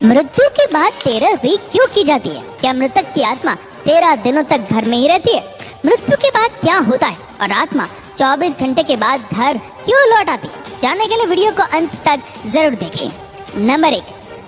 मृत्यु के बाद 13 भी क्यों की जाती है? क्या मृतक की आत्मा 13 दिनों तक घर में ही रहती है? मृत्यु के बाद क्या होता है और आत्मा 24 घंटे के बाद घर क्यों लौट आती है? जानने के लिए वीडियो को अंत तक जरूर देखें। नंबर 1,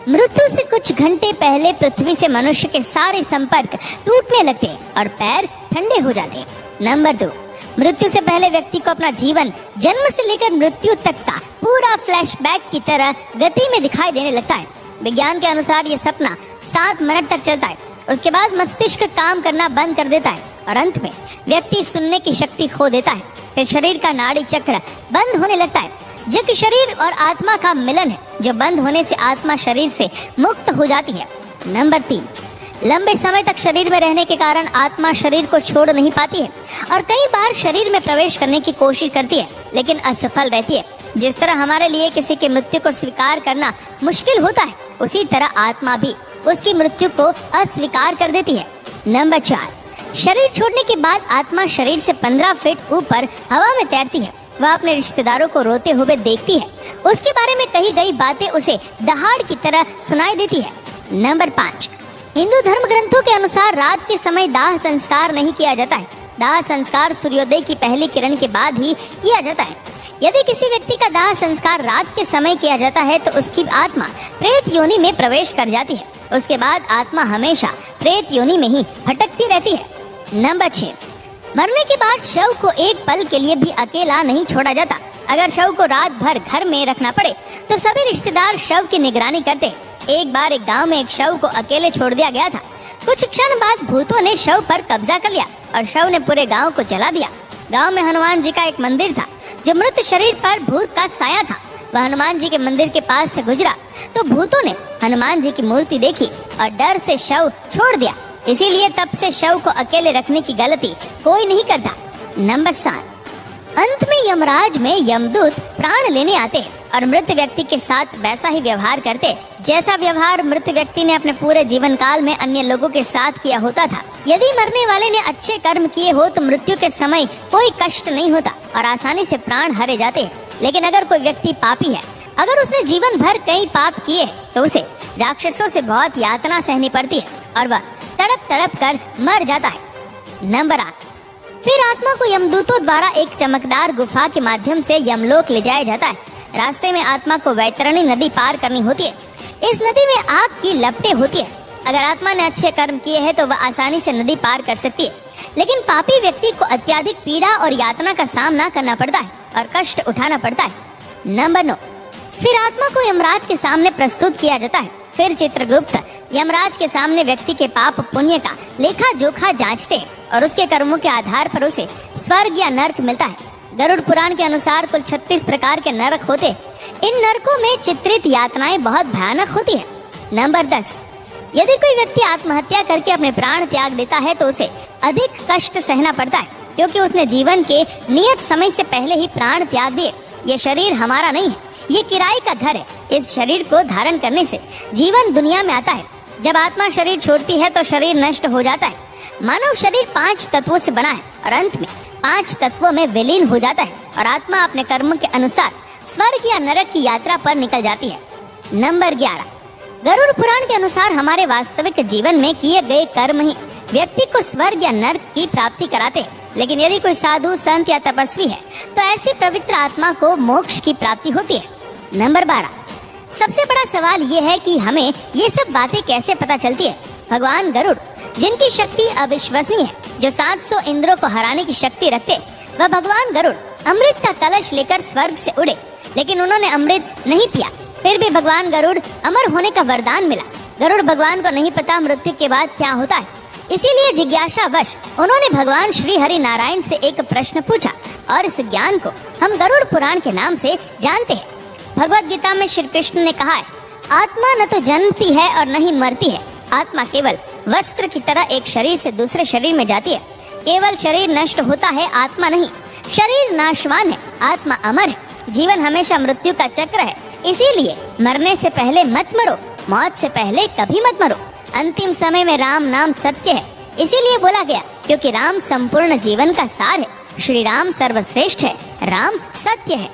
मृत्यु से कुछ घंटे पहले पृथ्वी से मनुष्य के सारे संपर्क टूटने लगते हैं और पैर ठंडे हो जाते हैं। नंबर 2, मृत्यु से पहले व्यक्ति को अपना जीवन जन्म से लेकर मृत्यु तक का पूरा फ्लैशबैक की तरह गति में दिखाई देने लगता है। विज्ञान के अनुसार ये सपना 7 मिनट तक चलता है। उसके बाद मस्तिष्क काम करना बंद कर देता है और अंत में व्यक्ति सुनने की शक्ति खो देता है। फिर शरीर का नाड़ी चक्र बंद होने लगता है, जो कि शरीर और आत्मा का मिलन है, जो बंद होने से आत्मा शरीर से मुक्त हो जाती है। नंबर 3, लंबे समय तक शरीर में रहने के कारण आत्मा शरीर को छोड़ नहीं पाती है और कई बार शरीर में प्रवेश करने की कोशिश करती है, लेकिन असफल रहती है। जिस तरह हमारे लिए किसी की मृत्यु को स्वीकार करना मुश्किल होता है, उसी तरह आत्मा भी उसकी मृत्यु को अस्वीकार कर देती है। नंबर 4, शरीर छोड़ने के बाद आत्मा शरीर से 15 फीट ऊपर हवा में तैरती है। वह अपने रिश्तेदारों को रोते हुए देखती है। उसके बारे में कही गई बातें उसे दहाड़ की तरह सुनाई देती है। नंबर 5, हिंदू धर्म ग्रंथों के अनुसार रात के समय दाह संस्कार नहीं किया जाता है। दाह संस्कार सूर्योदय की पहली किरण के बाद ही किया जाता है। यदि किसी व्यक्ति का दाह संस्कार रात के समय किया जाता है तो उसकी आत्मा प्रेत योनि में प्रवेश कर जाती है। उसके बाद आत्मा हमेशा प्रेत योनि में ही भटकती रहती है। नंबर 6, मरने के बाद शव को एक पल के लिए भी अकेला नहीं छोड़ा जाता। अगर शव को रात भर घर में रखना पड़े तो सभी रिश्तेदार शव की निगरानी करते। एक बार एक गांव में एक शव को अकेले छोड़ दिया गया था। कुछ क्षण बाद भूतों ने शव पर कब्जा कर लिया और शव ने पूरे गांव को जला दिया। गांव में हनुमान जी का एक मंदिर था, जो मृत शरीर पर भूत का साया था। वह हनुमान जी के मंदिर के पास से गुजरा तो भूतों ने हनुमान जी की मूर्ति देखी और डर से शव छोड़ दिया। इसीलिए तब से शव को अकेले रखने की गलती कोई नहीं करता। नंबर 7, अंत में यमराज में यमदूत प्राण लेने आते और मृत व्यक्ति के साथ वैसा ही व्यवहार करते जैसा व्यवहार मृत व्यक्ति ने अपने पूरे जीवन काल में अन्य लोगों के साथ किया होता था। यदि मरने वाले ने अच्छे कर्म किए हो तो मृत्यु के समय कोई कष्ट नहीं होता और आसानी से प्राण हरे जाते हैं। लेकिन अगर कोई व्यक्ति पापी है, अगर उसने जीवन भर कई पाप किए तो उसे राक्षसों से बहुत यातना सहनी पड़ती है और वह तड़प तड़प कर मर जाता है। नंबर 8, फिर आत्मा को यमदूतों द्वारा एक चमकदार गुफा के माध्यम से यमलोक ले जाया जाता है। रास्ते में आत्मा को वैतरणी नदी पार करनी होती है। इस नदी में आग की लपटें होती है। अगर आत्मा ने अच्छे कर्म किए हैं तो वह आसानी से नदी पार कर सकती है, लेकिन पापी व्यक्ति को अत्यधिक पीड़ा और यातना का सामना करना पड़ता है और कष्ट उठाना पड़ता है। नंबर 9, फिर आत्मा को यमराज के सामने प्रस्तुत किया जाता है। फिर चित्रगुप्त यमराज के सामने व्यक्ति के पाप पुण्य का लेखा जोखा जांचते हैं और उसके कर्मों के आधार पर उसे स्वर्ग या नरक मिलता है। गरुड़ पुराण के अनुसार कुल 36 प्रकार के नरक होते हैं। इन नरकों में चित्रित यातनाएं बहुत भयानक होती है। नंबर 10, यदि कोई व्यक्ति आत्महत्या करके अपने प्राण त्याग देता है तो उसे अधिक कष्ट सहना पड़ता है, क्योंकि उसने जीवन के नियत समय से पहले ही प्राण त्याग दिए। ये शरीर हमारा नहीं है, ये किराए का घर है। इस शरीर को धारण करने से जीवन दुनिया में आता है। जब आत्मा शरीर छोड़ती है तो शरीर नष्ट हो जाता है। मानव शरीर 5 तत्वों से बना है और अंत में 5 तत्वों में विलीन हो जाता है और आत्मा अपने कर्म के अनुसार स्वर्ग या नरक की यात्रा पर निकल जाती है। नंबर 11, गरुड़ पुराण के अनुसार हमारे वास्तविक जीवन में किए गए कर्म ही व्यक्ति को स्वर्ग या नरक की प्राप्ति कराते हैं। लेकिन यदि कोई साधु, संत या तपस्वी है तो ऐसी पवित्र आत्मा को मोक्ष की प्राप्ति होती है। नंबर 12, सबसे बड़ा सवाल ये है कि हमें ये सब बातें कैसे पता चलती है? भगवान गरुड़, जिनकी शक्ति अविश्वसनीय है, जो 700 इंद्रों को हराने की शक्ति रखते, वह भगवान गरुड़ अमृत का कलश लेकर स्वर्ग से उड़े, लेकिन उन्होंने अमृत नहीं पिया। फिर भी भगवान गरुड़ अमर होने का वरदान मिला। गरुड़ भगवान को नहीं पता मृत्यु के बाद क्या होता है, इसीलिए जिज्ञासावश उन्होंने भगवान श्री हरि नारायण से एक प्रश्न पूछा और इस ज्ञान को हम गरुड़ पुराण के नाम से जानते हैं। भगवत गीता में श्री कृष्ण ने कहा है, आत्मा न तो जन्मती है और न ही मरती है। आत्मा केवल वस्त्र की तरह एक शरीर से दूसरे शरीर में जाती है। केवल शरीर नष्ट होता है, आत्मा नहीं। शरीर नाशवान है, आत्मा अमर है। जीवन हमेशा मृत्यु का चक्र है, इसीलिए मरने से पहले मत मरो, मौत से पहले कभी मत मरो। अंतिम समय में राम नाम सत्य है, इसीलिए बोला गया, क्योंकि राम संपूर्ण जीवन का सार है। श्री राम सर्वश्रेष्ठ है, राम सत्य है।